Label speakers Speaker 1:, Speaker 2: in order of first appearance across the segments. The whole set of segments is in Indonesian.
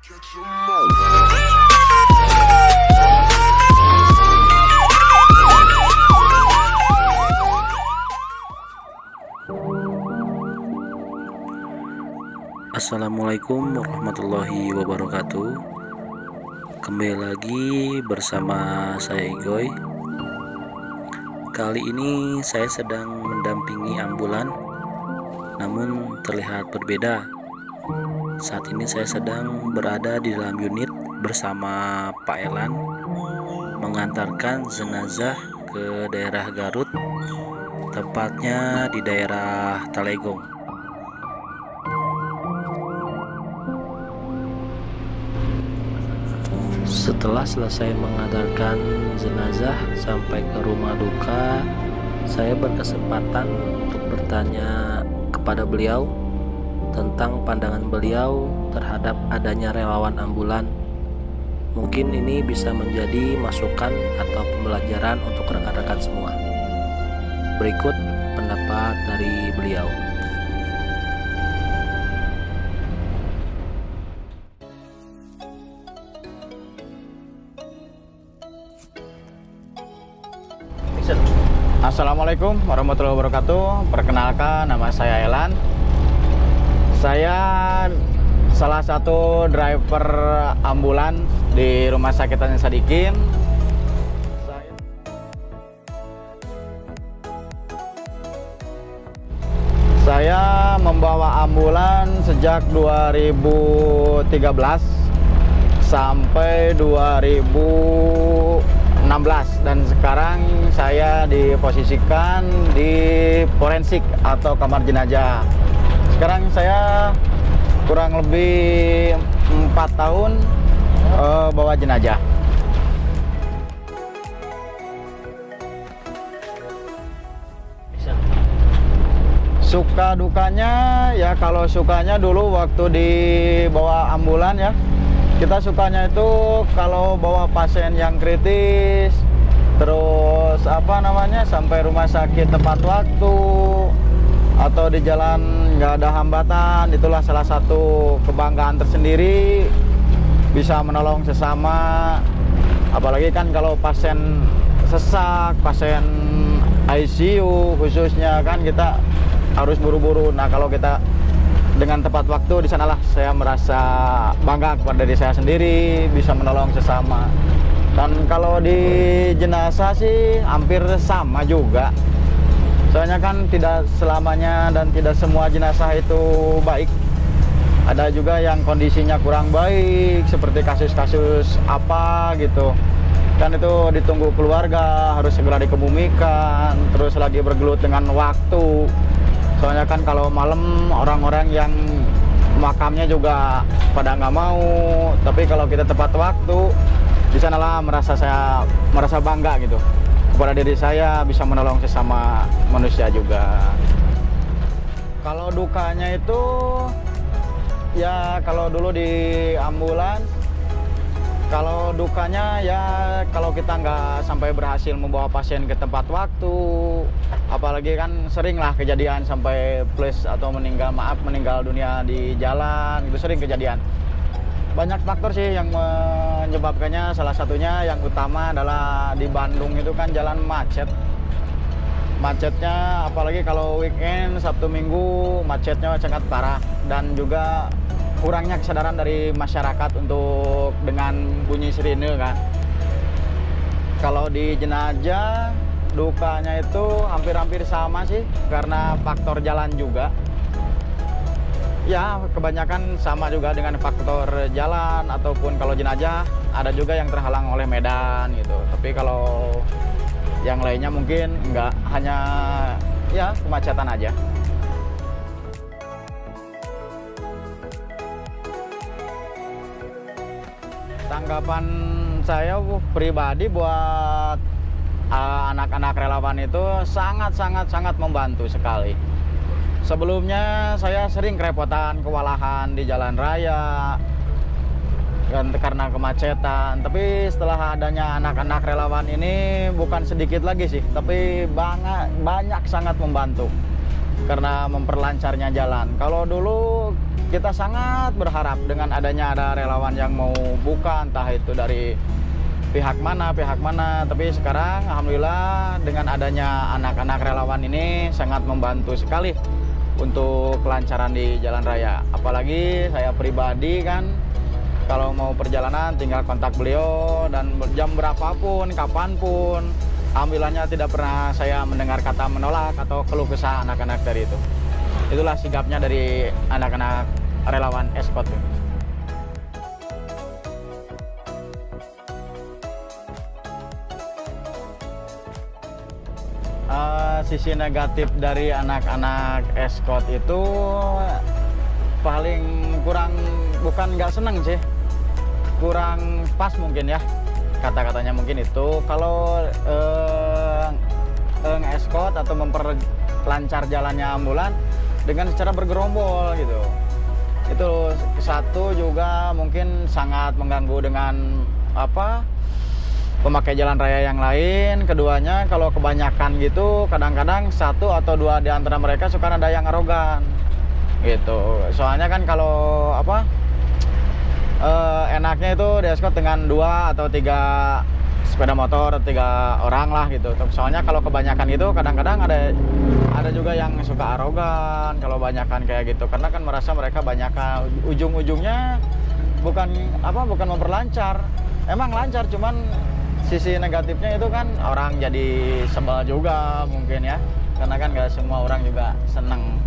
Speaker 1: Assalamualaikum warahmatullahi wabarakatuh. Kembali lagi bersama saya Igoy. Kali ini saya sedang mendampingi ambulan, namun terlihat berbeda. Saat ini saya sedang berada di dalam unit bersama Pak Elan, mengantarkan jenazah ke daerah Garut, tepatnya di daerah Talegong. Setelah selesai mengantarkan jenazah sampai ke rumah duka, saya berkesempatan untuk bertanya kepada beliau tentang pandangan beliau terhadap adanya relawan ambulan. Mungkin ini bisa menjadi masukan atau pembelajaran untuk rekan-rekan semua. Berikut pendapat dari beliau.
Speaker 2: Assalamualaikum warahmatullahi wabarakatuh. Perkenalkan, nama saya Elan. Saya salah satu driver ambulan di Rumah Sakit Hasan Sadikin. Saya membawa ambulan sejak 2013 sampai 2016, dan sekarang saya diposisikan di forensik atau kamar jenazah. Sekarang saya kurang lebih 4 tahun bawa jenazah. Suka dukanya ya, kalau sukanya dulu waktu dibawa ambulan ya, kita sukanya itu kalau bawa pasien yang kritis, terus sampai rumah sakit tepat waktu, atau di jalan nggak ada hambatan. Itulah salah satu kebanggaan tersendiri, bisa menolong sesama. Apalagi kan kalau pasien sesak, pasien ICU khususnya, kan kita harus buru-buru. Nah, kalau kita dengan tepat waktu, di sanalah saya merasa bangga kepada diri saya sendiri, bisa menolong sesama. Dan kalau di jenazah sih hampir sama juga. Soalnya kan tidak selamanya dan tidak semua jenazah itu baik. Ada juga yang kondisinya kurang baik, seperti kasus-kasus apa gitu. Kan itu ditunggu keluarga, harus segera dikebumikan, terus lagi bergelut dengan waktu. Soalnya kan kalau malam orang-orang yang makamnya juga pada nggak mau. Tapi kalau kita tepat waktu, di sanalah saya merasa bangga gitu kepada diri saya, bisa menolong sesama manusia juga. Kalau dukanya itu ya, kalau dulu di ambulans, kalau dukanya ya kalau kita nggak sampai berhasil membawa pasien ke tempat waktu, apalagi kan sering lah kejadian sampai plus atau meninggal dunia di jalan, itu sering kejadian. Banyak faktor sih yang menyebabkannya, salah satunya yang utama adalah di Bandung itu kan jalan macet. Macetnya apalagi kalau weekend, Sabtu Minggu, macetnya sangat parah, dan juga kurangnya kesadaran dari masyarakat untuk dengan bunyi sirine kan. Kalau di jenazah, dukanya itu hampir-hampir sama sih, karena faktor jalan juga. Ya, kebanyakan sama juga dengan faktor jalan, ataupun kalau jenazah ada juga yang terhalang oleh medan gitu. Tapi kalau yang lainnya mungkin enggak, hanya ya kemacetan aja. Tanggapan saya pribadi buat anak-anak relawan itu sangat membantu sekali. Sebelumnya saya sering kerepotan, kewalahan di jalan raya karena kemacetan. Tapi setelah adanya anak-anak relawan ini, bukan sedikit lagi sih, tapi banyak sangat membantu. karena memperlancarnya jalan. Kalau dulu kita sangat berharap dengan adanya ada relawan yang mau buka, entah itu dari pihak mana, tapi sekarang alhamdulillah dengan adanya anak-anak relawan ini sangat membantu sekali untuk kelancaran di jalan raya. Apalagi saya pribadi kan, kalau mau perjalanan tinggal kontak beliau dan jam berapapun, kapanpun, alhamdulillahnya tidak pernah saya mendengar kata menolak atau keluh kesah anak-anak dari itu. Itulah sikapnya dari anak-anak relawan Escort. Sisi negatif dari anak-anak Escort itu paling kurang, bukan nggak seneng sih, kurang pas mungkin ya kata-katanya. Mungkin itu kalau nge-escort atau memperlancar jalannya ambulan dengan cara bergerombol gitu. Itu satu juga mungkin sangat mengganggu dengan pemakai jalan raya yang lain. Keduanya kalau kebanyakan gitu, kadang-kadang satu atau dua di antara mereka suka ada yang arogan gitu. Soalnya kan kalau enaknya itu di escort dengan 2 atau 3 sepeda motor, 3 orang lah gitu. Soalnya kalau kebanyakan itu kadang-kadang ada juga yang suka arogan kalau banyakan kayak gitu, karena kan merasa mereka banyakan. Ujung-ujungnya bukan memperlancar, emang lancar, cuman sisi negatifnya itu kan orang jadi sebel juga mungkin ya, karena kan gak semua orang juga seneng.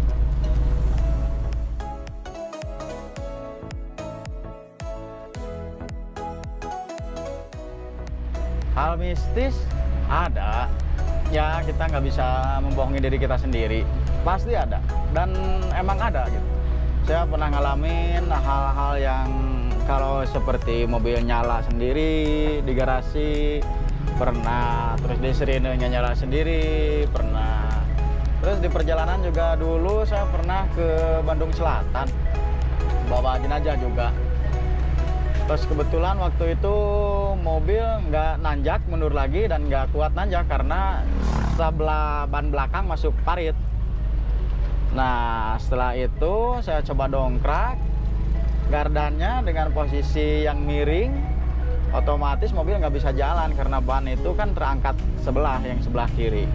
Speaker 2: Hal mistis ada, ya kita nggak bisa membohongi diri kita sendiri, pasti ada dan emang ada gitu. Saya pernah ngalamin hal-hal yang kalau seperti mobil nyala sendiri di garasi pernah, terus di sirenenya nyala sendiri pernah, terus di perjalanan juga dulu saya pernah ke Bandung Selatan bawa jenazah juga. Terus kebetulan waktu itu mobil nggak nanjak mundur lagi dan nggak kuat nanjak karena sebelah ban belakang masuk parit. Nah setelah itu saya coba dongkrak gardannya dengan posisi yang miring, otomatis mobil nggak bisa jalan karena ban itu kan terangkat yang sebelah kiri.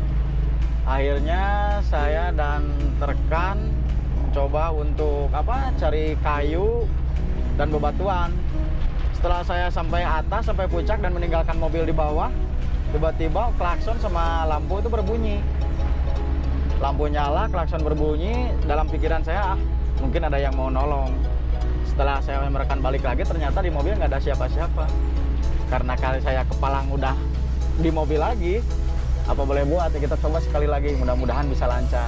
Speaker 2: Akhirnya saya dan rekan coba untuk cari kayu dan bebatuan. Setelah saya sampai atas, sampai puncak dan meninggalkan mobil di bawah, tiba-tiba klakson sama lampu itu berbunyi. Lampu nyala, klakson berbunyi, dalam pikiran saya mungkin ada yang mau nolong. Setelah saya merekam balik lagi, ternyata di mobil nggak ada siapa-siapa. Karena kali saya kepalang udah di mobil lagi, apa boleh buat, ya kita coba sekali lagi, mudah-mudahan bisa lancar.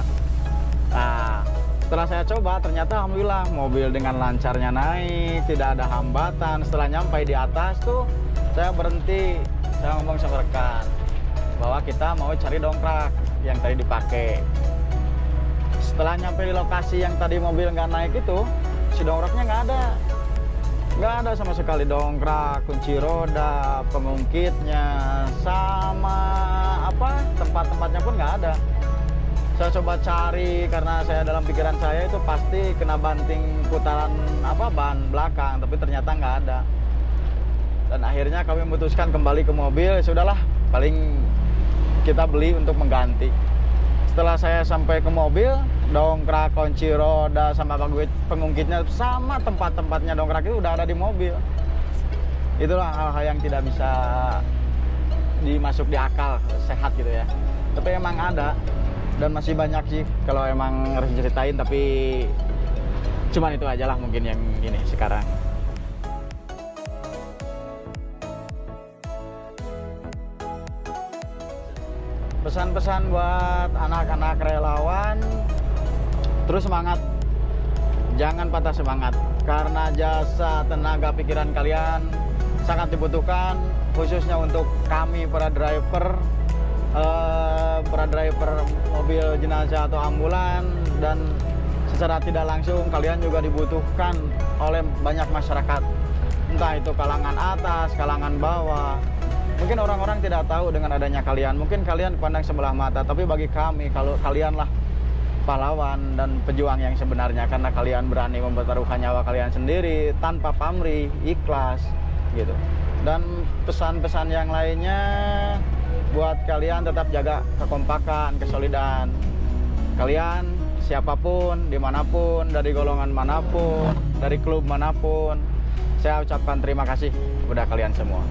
Speaker 2: Nah, setelah saya coba, ternyata alhamdulillah mobil dengan lancarnya naik, tidak ada hambatan. Setelah nyampe di atas tuh, saya berhenti, saya ngomong sama rekan bahwa kita mau cari dongkrak yang tadi dipakai. Setelah nyampe di lokasi yang tadi mobil nggak naik itu, si dongkraknya nggak ada sama sekali. Dongkrak, kunci roda, pengungkitnya, sama tempat-tempatnya pun nggak ada. Saya coba cari karena saya dalam pikiran saya itu pasti kena banting putaran ban belakang, tapi ternyata nggak ada. Dan akhirnya kami memutuskan kembali ke mobil. Ya sudahlah, paling kita beli untuk mengganti. Setelah saya sampai ke mobil, dongkrak, kunci roda, sama pengungkitnya, sama tempat-tempatnya dongkrak itu udah ada di mobil. Itulah hal-hal yang tidak bisa dimasuk di akal sehat gitu ya. Tapi emang ada. Dan masih banyak sih kalau emang harus ceritain, tapi cuman itu aja lah mungkin yang ini sekarang. Pesan-pesan buat anak-anak relawan, terus semangat, jangan patah semangat, karena jasa, tenaga, pikiran kalian sangat dibutuhkan, khususnya untuk kami para driver mobil jenazah atau ambulan. Dan secara tidak langsung kalian juga dibutuhkan oleh banyak masyarakat, entah itu kalangan atas, kalangan bawah. Mungkin orang-orang tidak tahu dengan adanya kalian, mungkin kalian pandang sebelah mata, tapi bagi kami, kalau kalianlah pahlawan dan pejuang yang sebenarnya, karena kalian berani mempertaruhkan nyawa kalian sendiri tanpa pamrih, ikhlas gitu. Dan pesan-pesan yang lainnya buat kalian, tetap jaga kekompakan, kesolidan kalian, siapapun, dimanapun, dari golongan manapun, dari klub manapun. Saya ucapkan terima kasih kepada kalian semua.